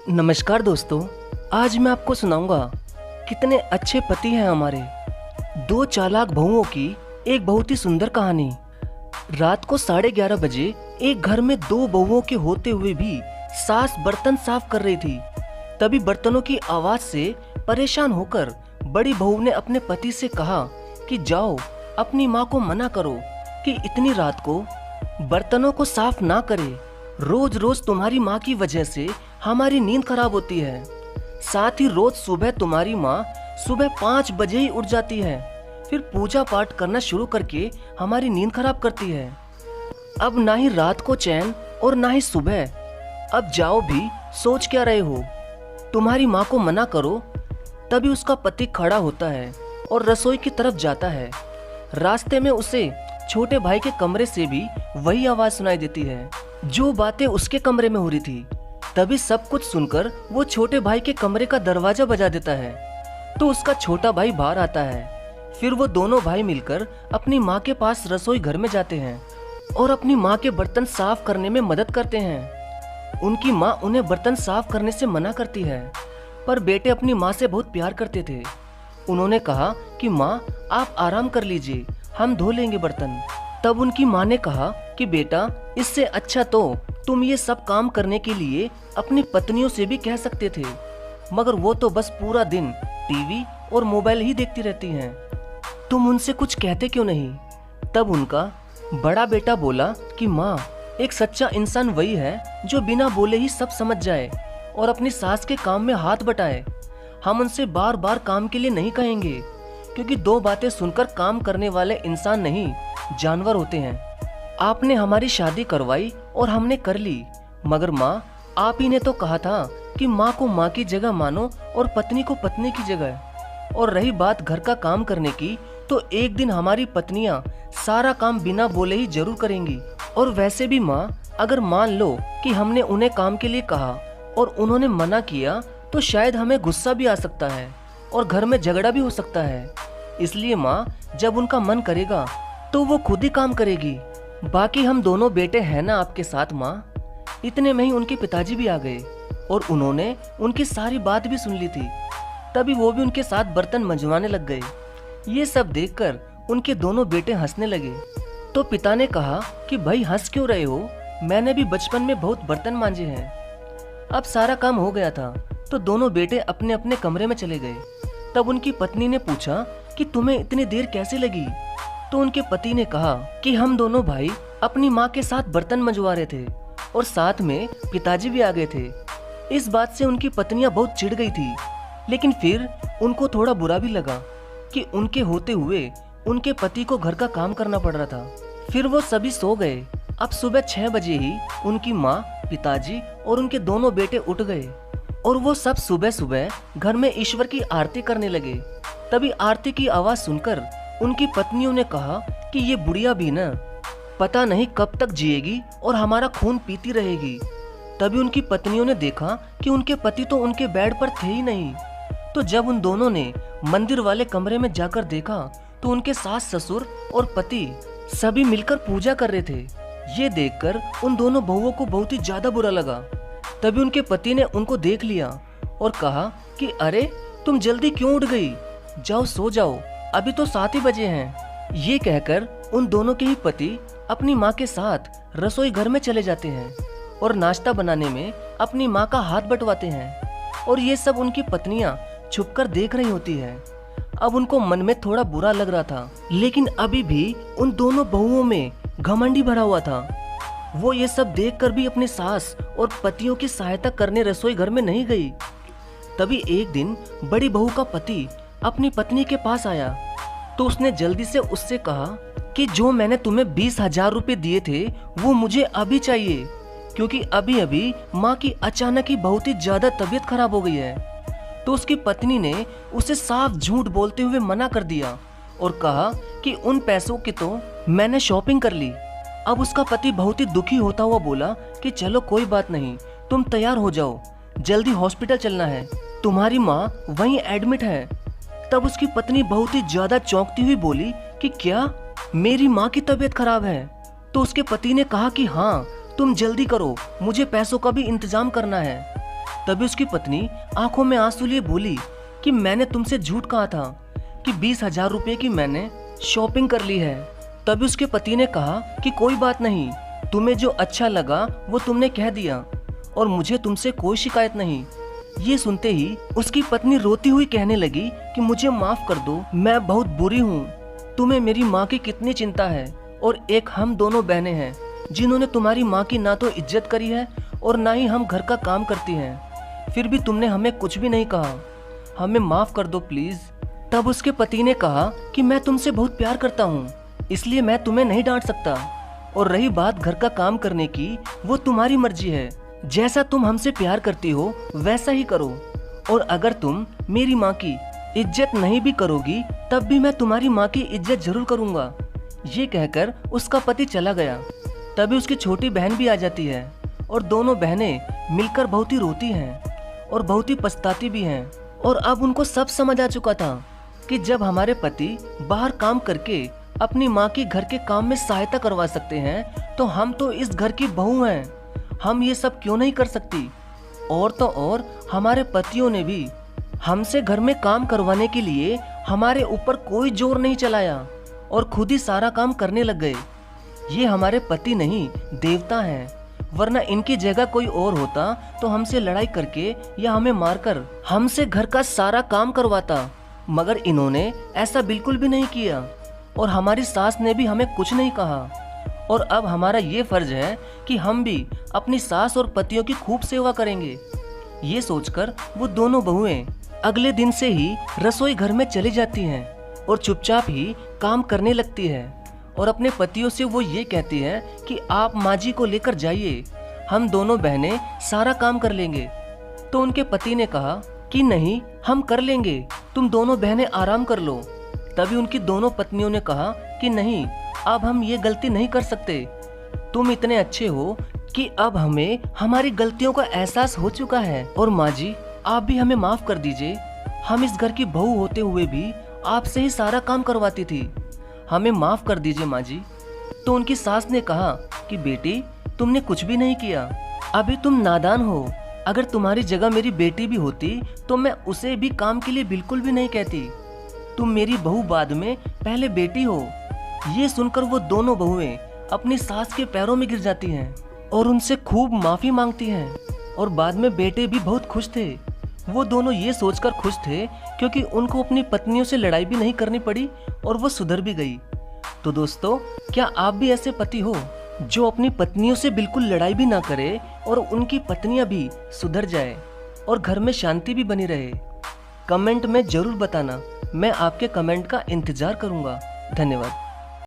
नमस्कार दोस्तों। आज मैं आपको सुनाऊंगा कितने अच्छे पति हैं हमारे। दो चालाक बहुओं की एक बहुत ही सुंदर कहानी। रात को 11:30 बजे एक घर में दो बहुओं के होते हुए भी सास बर्तन साफ कर रही थी। तभी बर्तनों की आवाज से परेशान होकर बड़ी बहू ने अपने पति से कहा कि जाओ अपनी माँ को मना करो कि इतनी रात को बर्तनों को साफ ना करे। रोज रोज तुम्हारी माँ की वजह से हमारी नींद खराब होती है। साथ ही रोज सुबह तुम्हारी माँ सुबह 5 बजे ही उठ जाती है, फिर पूजा पाठ करना शुरू करके हमारी नींद खराब करती है। अब ना ही रात को चैन और ना ही सुबह। अब जाओ भी सोच क्या रहे हो? तुम्हारी माँ को मना करो। तभी उसका पति खड़ा होता है और रसोई की तरफ जाता है। रास्ते में उसे छोटे भाई के कमरे से भी वही आवाज सुनाई देती है जो बातें उसके कमरे में हो रही थी। तभी सब कुछ सुनकर वो छोटे भाई के कमरे का दरवाजा बजा देता है तो उसका छोटा भाई बाहर आता है। फिर वो दोनों भाई मिलकर अपनी माँ के पास रसोई घर में जाते हैं और अपनी माँ के बर्तन साफ करने में मदद करते हैं। उनकी माँ उन्हें बर्तन साफ करने से मना करती है, पर बेटे अपनी माँ से बहुत प्यार करते थे। उन्होंने कहा कि माँ आप आराम कर लीजिए, हम धो लेंगे बर्तन। तब उनकी माँ ने कहा कि बेटा इससे अच्छा तो तुम ये सब काम करने के लिए अपनी पत्नियों से भी कह सकते थे, मगर वो तो बस पूरा दिन टीवी और मोबाइल ही देखती रहती हैं। तुम उनसे कुछ कहते क्यों नहीं? तब उनका बड़ा बेटा बोला कि माँ एक सच्चा इंसान वही है जो बिना बोले ही सब समझ जाए और अपनी सास के काम में हाथ बटाए। हम उनसे बार बार काम के लिए नहीं कहेंगे, क्योंकि दो बातें सुनकर काम करने वाले इंसान नहीं जानवर होते हैं। आपने हमारी शादी करवाई और हमने कर ली, मगर माँ आप ही ने तो कहा था कि माँ को माँ की जगह मानो और पत्नी को पत्नी की जगह। और रही बात घर का काम करने की, तो एक दिन हमारी पत्नियां सारा काम बिना बोले ही जरूर करेंगी। और वैसे भी माँ अगर मान लो कि हमने उन्हें काम के लिए कहा और उन्होंने मना किया, तो शायद हमें गुस्सा भी आ सकता है और घर में झगड़ा भी हो सकता है। इसलिए माँ जब उनका मन करेगा तो वो खुद ही काम करेगी। बाकी हम दोनों बेटे हैं ना आपके साथ माँ। इतने में ही उनके पिताजी भी आ गए और उन्होंने उनकी सारी बात भी सुन ली थी। तभी वो भी उनके साथ बर्तन मंजवाने लग गए। ये सब देखकर उनके दोनों बेटे हंसने लगे। तो पिता ने कहा कि भाई हंस क्यों रहे हो? मैंने भी बचपन में बहुत बर्तन मांजे हैं। अब सारा काम हो गया था तो दोनों बेटे अपने अपने कमरे में चले गए। तब उनकी पत्नी ने पूछा कि तुम्हें इतनी देर कैसे लगी? तो उनके पति ने कहा कि हम दोनों भाई अपनी माँ के साथ बर्तन मंजवा रहे थे और साथ में पिताजी भी आ गए थे। इस बात से उनकी पत्नियां बहुत चिढ़ गई थी, लेकिन फिर उनको थोड़ा बुरा भी लगा कि उनके होते हुए उनके पति को घर का काम करना पड़ रहा था। फिर वो सभी सो गए। अब सुबह 6 बजे ही उनकी माँ, पिताजी और उनके दोनों बेटे उठ गए और वो सब सुबह सुबह घर में ईश्वर की आरती करने लगे। तभी आरती की आवाज सुनकर उनकी पत्नियों ने कहा कि ये बुढ़िया भी ना पता नहीं कब तक जिएगी और हमारा खून पीती रहेगी। तभी उनकी पत्नियों ने देखा कि उनके पति तो उनके बेड पर थे ही नहीं। तो जब उन दोनों ने मंदिर वाले कमरे में जाकर देखा तो उनके सास ससुर और पति सभी मिलकर पूजा कर रहे थे। ये देखकर उन दोनों बहुओं को बहुत ही ज्यादा बुरा लगा। तभी उनके पति ने उनको देख लिया और कहा कि अरे तुम जल्दी क्यों उठ गई? जाओ सो जाओ, अभी तो 7 ही बजे हैं। ये कहकर उन दोनों के ही पति अपनी माँ के साथ रसोई घर में चले जाते हैं और नाश्ता बनाने में अपनी माँ का हाथ बंटवाते हैं। और ये सब उनकी पत्नियां छुपकर देख रही होती है। अब उनको मन में थोड़ा बुरा लग रहा था, लेकिन अभी भी उन दोनों बहुओं में घमंडी भरा हुआ था। वो ये सब देखकर भी अपनी सास और पतियों की सहायता करने रसोई घर में नहीं गई। तभी एक दिन बड़ी बहू का पति अपनी पत्नी के पास आया तो उसने जल्दी से उससे कहा कि जो मैंने तुम्हें 20,000 रुपए दिए थे वो मुझे अभी चाहिए, क्योंकि अभी अभी माँ की अचानक ही बहुत ही ज्यादा तबीयत खराब हो गई है। तो उसकी पत्नी ने उसे साफ झूठ बोलते हुए मना कर दिया और कहा कि उन पैसों की तो मैंने शॉपिंग कर ली। अब उसका पति बहुत ही दुखी होता हुआ बोला कि चलो कोई बात नहीं, तुम तैयार हो जाओ, जल्दी हॉस्पिटल चलना है, तुम्हारी माँ वहीं एडमिट है। तब उसकी पत्नी बहुत ही ज्यादा चौंकती हुई बोली कि क्या मेरी माँ की तबीयत खराब है? तो उसके पति ने कहा कि हाँ तुम जल्दी करो, मुझे पैसों का भी इंतजाम करना है। तभी उसकी पत्नी आंखों में आंसू लिए बोली कि मैंने तुमसे झूठ कहा था कि 20,000 रुपए की मैंने शॉपिंग कर ली है। तभी उसके पति ने कहा कि कोई बात नहीं, तुम्हें जो अच्छा लगा वो तुमने कह दिया और मुझे तुमसे कोई शिकायत नहीं। ये सुनते ही उसकी पत्नी रोती हुई कहने लगी कि मुझे माफ कर दो, मैं बहुत बुरी हूँ। तुम्हें मेरी माँ की कितनी चिंता है और एक हम दोनों बहनें हैं जिन्होंने तुम्हारी माँ की ना तो इज्जत करी है और ना ही हम घर का काम करती हैं। फिर भी तुमने हमें कुछ भी नहीं कहा, हमें माफ कर दो प्लीज। तब उसके पति ने कहा कि मैं तुमसे बहुत प्यार करता हूँ, इसलिए मैं तुम्हें नहीं डांट सकता। और रही बात घर का काम करने की, वो तुम्हारी मर्जी है। जैसा तुम हमसे प्यार करती हो वैसा ही करो, और अगर तुम मेरी माँ की इज्जत नहीं भी करोगी तब भी मैं तुम्हारी माँ की इज्जत जरूर करूँगा। ये कहकर उसका पति चला गया। तभी उसकी छोटी बहन भी आ जाती है और दोनों बहनें मिलकर बहुत ही रोती हैं और बहुत ही पछताती भी हैं। और अब उनको सब समझ आ चुका था कि जब हमारे पति बाहर काम करके अपनी माँ की घर के काम में सहायता करवा सकते हैं तो हम तो इस घर की बहू हैं, हम ये सब क्यों नहीं कर सकती। और तो और हमारे पतियों ने भी हमसे घर में काम करवाने के लिए हमारे ऊपर कोई जोर नहीं चलाया और खुद ही सारा काम करने लग गए। ये हमारे पति नहीं, देवता हैं, वरना इनकी जगह कोई और होता तो हमसे लड़ाई करके या हमें मारकर हमसे घर का सारा काम करवाता, मगर इन्होंने ऐसा बिल्कुल भी नहीं किया और हमारी सास ने भी हमें कुछ नहीं कहा। और अब हमारा ये फर्ज है कि हम भी अपनी सास और पतियों की खूब सेवा करेंगे। ये सोचकर वो दोनों बहुएं अगले दिन से ही रसोई घर में चली जाती हैं और चुपचाप ही काम करने लगती है और अपने पतियों से वो ये कहती है कि आप माँ जी को लेकर जाइए, हम दोनों बहनें सारा काम कर लेंगे। तो उनके पति ने कहा कि नहीं, हम कर लेंगे, तुम दोनों बहनें आराम कर लो। तभी उनकी दोनों पत्नियों ने कहा कि नहीं, अब हम ये गलती नहीं कर सकते, तुम इतने अच्छे हो कि अब हमें हमारी गलतियों का एहसास हो चुका है और माँ जी आप भी हमें माफ कर दीजिए, हम इस घर की बहू होते हुए भी आपसे ही सारा काम करवाती थी, हमें माफ कर दीजिए माँ जी। तो उनकी सास ने कहा कि बेटी तुमने कुछ भी नहीं किया, अभी तुम नादान हो, अगर तुम्हारी जगह मेरी बेटी भी होती तो मैं उसे भी काम के लिए बिल्कुल भी नहीं कहती, तुम मेरी बहू बाद में, पहले बेटी हो। ये सुनकर वो दोनों बहुएं अपनी सास के पैरों में गिर जाती हैं और उनसे खूब माफी मांगती हैं और बाद में बेटे भी बहुत खुश थे। वो दोनों ये सोचकर खुश थे क्योंकि उनको अपनी पत्नियों से लड़ाई भी नहीं करनी पड़ी और वो सुधर भी गई। तो दोस्तों, क्या आप भी ऐसे पति हो जो अपनी पत्नियों से बिल्कुल लड़ाई भी ना करे और उनकी पत्नियां भी सुधर जाए और घर में शांति भी बनी रहे? कमेंट में जरूर बताना, मैं आपके कमेंट का इंतजार करूंगा। धन्यवाद।